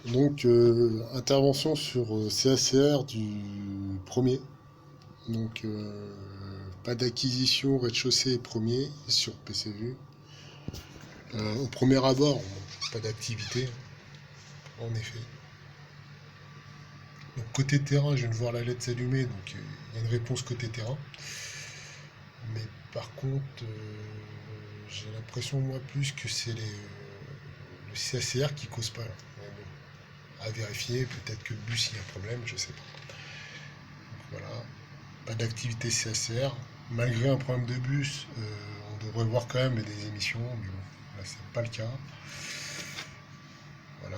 Donc, intervention sur CACR du premier. Donc, pas d'acquisition rez-de-chaussée et premier sur PCV. Au premier abord, pas d'activité, en effet. Donc, côté terrain, je viens de voir la LED s'allumer, donc il y a une réponse côté terrain. Mais par contre, j'ai l'impression, moi, plus que c'est le CACR qui cause pas là. Mais bon, à vérifier, peut-être que le bus, il y a un problème, je sais pas. Donc, voilà. Pas d'activité CACR. Malgré un problème de bus, on devrait voir quand même des émissions, mais bon, là c'est pas le cas. Voilà.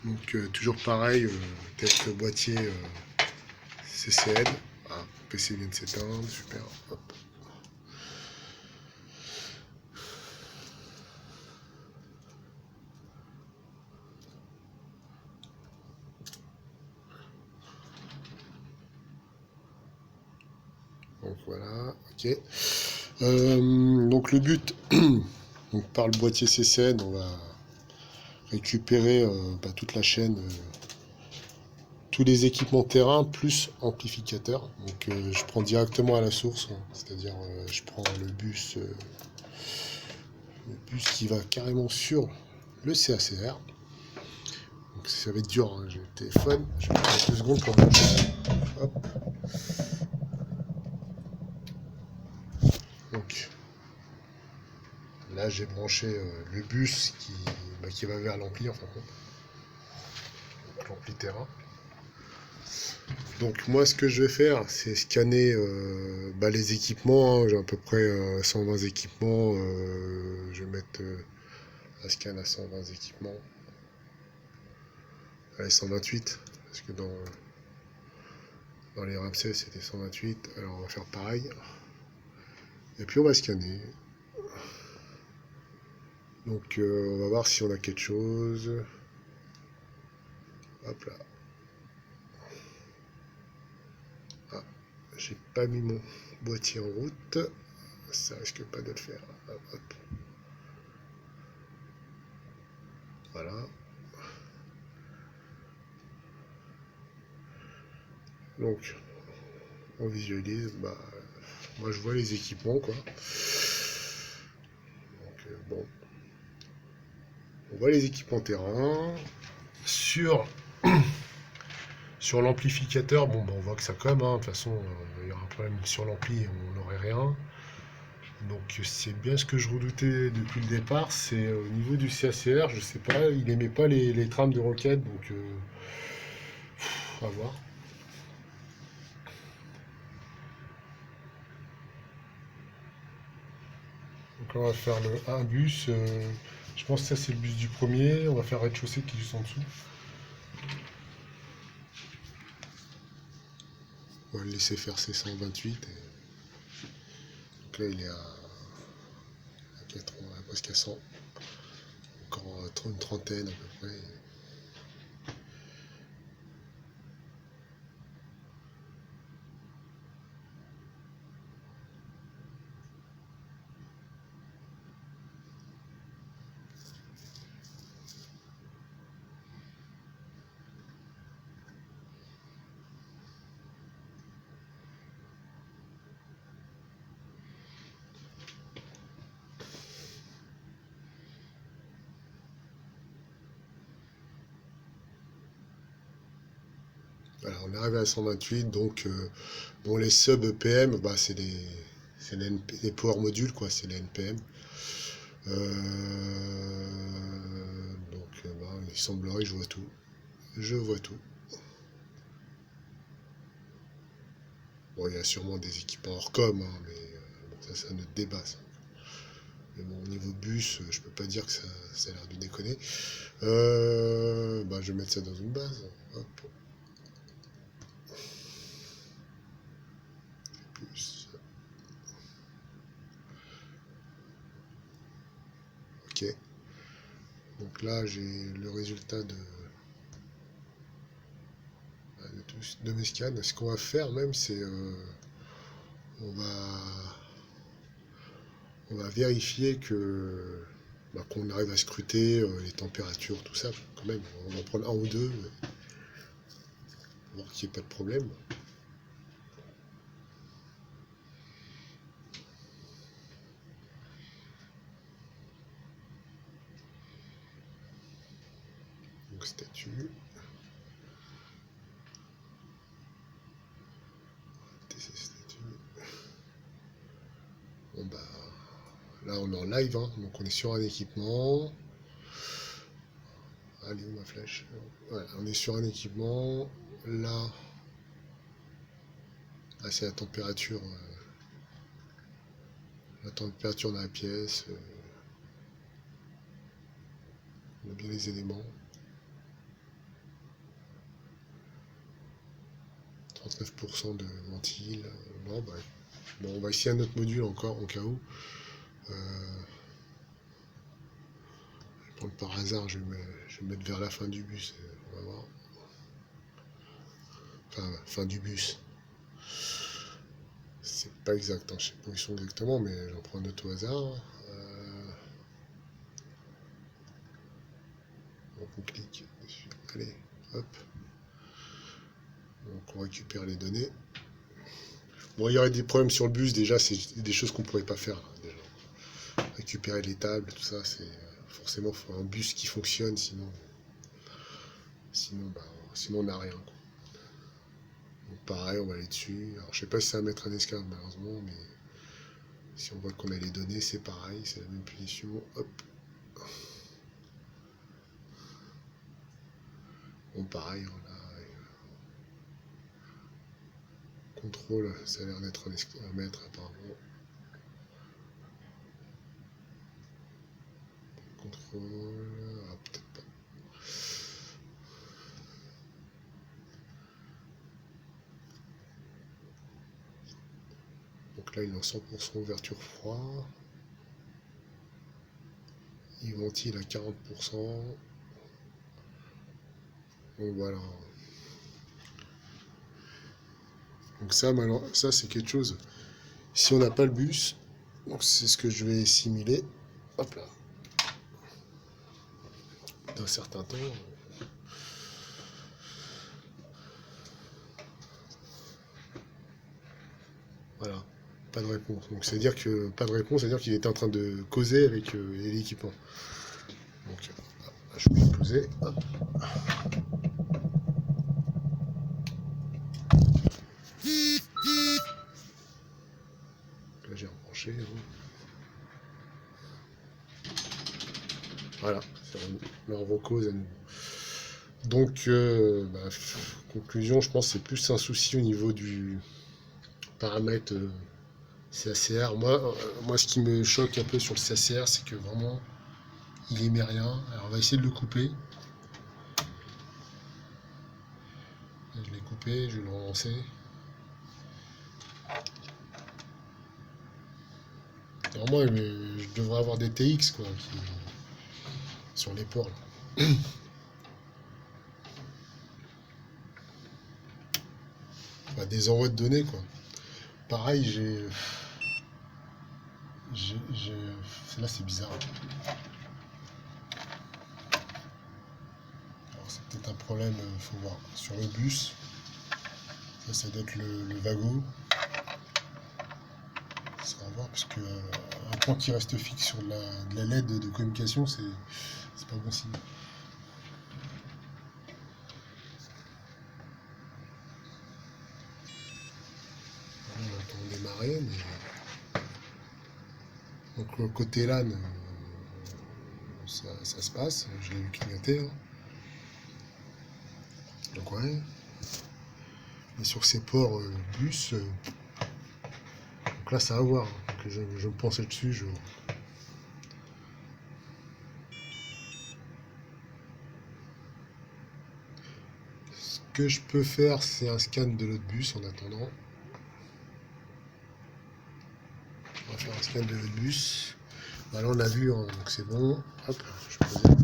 Donc toujours pareil, test boîtier CCL. Ah, PC vient de s'éteindre, super. Hop. Donc voilà, ok. Donc le but, donc par le boîtier CCN, on va récupérer toute la chaîne, tous les équipements terrain plus amplificateur. Donc je prends directement à la source, hein. C'est-à-dire je prends le bus qui va carrément sur le CACR. Donc ça va être dur, hein. J'ai le téléphone, je vais prendre 2 secondes pour moi. Hop. Donc là j'ai branché le bus qui va vers l'ampli, enfin l'ampli terrain. Donc moi ce que je vais faire c'est scanner les équipements, hein. J'ai à peu près 120 équipements, je vais mettre un scan à 120 équipements. Allez 128, parce que dans les Ramsey c'était 128, alors on va faire pareil. Et puis on va scanner. Donc on va voir si on a quelque chose. Hop là. Ah, j'ai pas mis mon boîtier en route. Ça risque pas de le faire. Hop, hop. Voilà. Donc on visualise. Moi je vois les équipements quoi. Donc bon. On voit les équipements terrain. Sur l'amplificateur, on voit que ça comme, hein. De toute façon, il y aura un problème sur l'ampli, on n'aurait rien. Donc c'est bien ce que je redoutais depuis le départ, c'est au niveau du CACR, je sais pas, il aimait pas les trames de roquette, donc à voir. Donc là on va faire un bus, je pense que ça c'est le bus du premier, on va faire rez-de-chaussée qui est juste en dessous. On va le laisser faire ses 128. Donc là il est à 80, presque à 100. Encore une trentaine à peu près. Voilà, on est arrivé à 128, donc bon, les sub EPM, c'est les power modules, quoi, c'est les NPM. Donc il semblerait que je vois tout. Je vois tout. Bon, il y a sûrement des équipements hors com, hein, mais bon, ça c'est un autre débat. Ça. Mais bon, au niveau bus, je peux pas dire que ça a l'air de déconner. Je vais mettre ça dans une base. Hop. Bus. Ok. Donc là, j'ai le résultat de mes scans. Ce qu'on va faire même, c'est on va vérifier que qu'on arrive à scruter les températures, tout ça, quand même. On va en prendre un ou deux, voir qu'il n'y ait pas de problème. Donc statut. TC statut. Bon bah là on est en live, hein, donc on est sur un équipement. Allez où ma flèche? Voilà, on est sur un équipement. Là, c'est la température dans la pièce. On a bien les éléments. 39% de ventile. Non, bah, bon, on va essayer un autre module encore au cas où. Par hasard, je vais me mettre vers la fin du bus. On va voir. Enfin, fin du bus. C'est pas exact, hein, je sais pas où ils sont exactement, mais j'en prends un autre au hasard. Donc on clique dessus. Allez, hop. Donc on récupère les données. Bon, il y aurait des problèmes sur le bus, déjà, c'est des choses qu'on pourrait pas faire. Là, déjà. Récupérer les tables, tout ça, c'est forcément faut un bus qui fonctionne, sinon on n'a rien, quoi. Donc pareil, on va aller dessus. Alors je sais pas si ça va mettre un esclave malheureusement, mais si on voit qu'on a les données, c'est pareil, c'est la même punition. Hop. Bon pareil, on a contrôle, ça a l'air d'être un mètre apparemment. Contrôle, ah, peut-être pas. Donc là il est en 100% ouverture froid. Il ventile à 40%. Donc voilà. Donc ça, ça c'est quelque chose. Si on n'a pas le bus, donc c'est ce que je vais simuler. Hop là. D'un certain temps. Voilà. Pas de réponse. Donc c'est-à-dire que pas de réponse, c'est-à-dire qu'il était en train de causer avec l'équipement. Donc là, je vais poser. Hop. Là j'ai rebranché. Voilà, on leur recause à nouveau. Donc, conclusion, je pense que c'est plus un souci au niveau du paramètre CACR. Moi, ce qui me choque un peu sur le CACR, c'est que vraiment, il émet rien. Alors, on va essayer de le couper. Je l'ai coupé, je vais le relancer. Normalement, je devrais avoir des TX quoi, sur les ports. Enfin, des envois de données, quoi. Pareil, là, c'est bizarre. Alors, c'est peut-être un problème, faut voir. Sur le bus, ça doit être le wagon. Ça va voir, parce que un point qui reste fixe sur de la LED de communication, c'est pas bon signe. On entend démarrer, mais... Donc le côté LAN, ça se passe, je l'ai vu clignoter. Hein. Donc ouais. Et sur ces ports bus, donc là ça va voir. Donc je me pensais dessus, Ce que je peux faire, c'est un scan de l'autre bus en attendant. On va faire un scan de l'autre bus. Bah là on a vu, hein, donc c'est bon. Hop, je posais.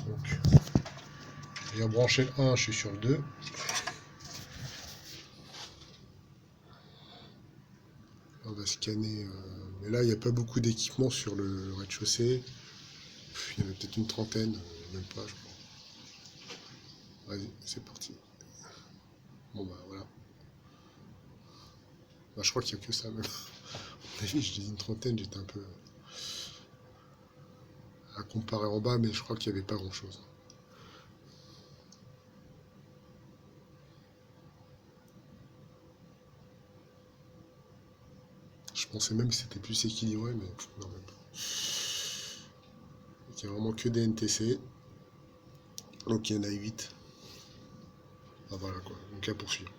Donc, j'ai branché le 1, je suis sur le 2. va scanner. Mais là, il n'y a pas beaucoup d'équipements sur le rez-de-chaussée. Il y en a peut-être une trentaine, même pas, je crois. Vas-y, c'est parti. Bon bah voilà. Bah, je crois qu'il n'y a que ça même. À mon avis, je dis une trentaine, j'étais un peu à comparer en bas, mais je crois qu'il n'y avait pas grand-chose. Je pensais même que c'était plus équilibré, mais non, même pas. Donc, il n'y a vraiment que des NTC. Donc il y en a 8. Ah voilà quoi, donc à poursuivre.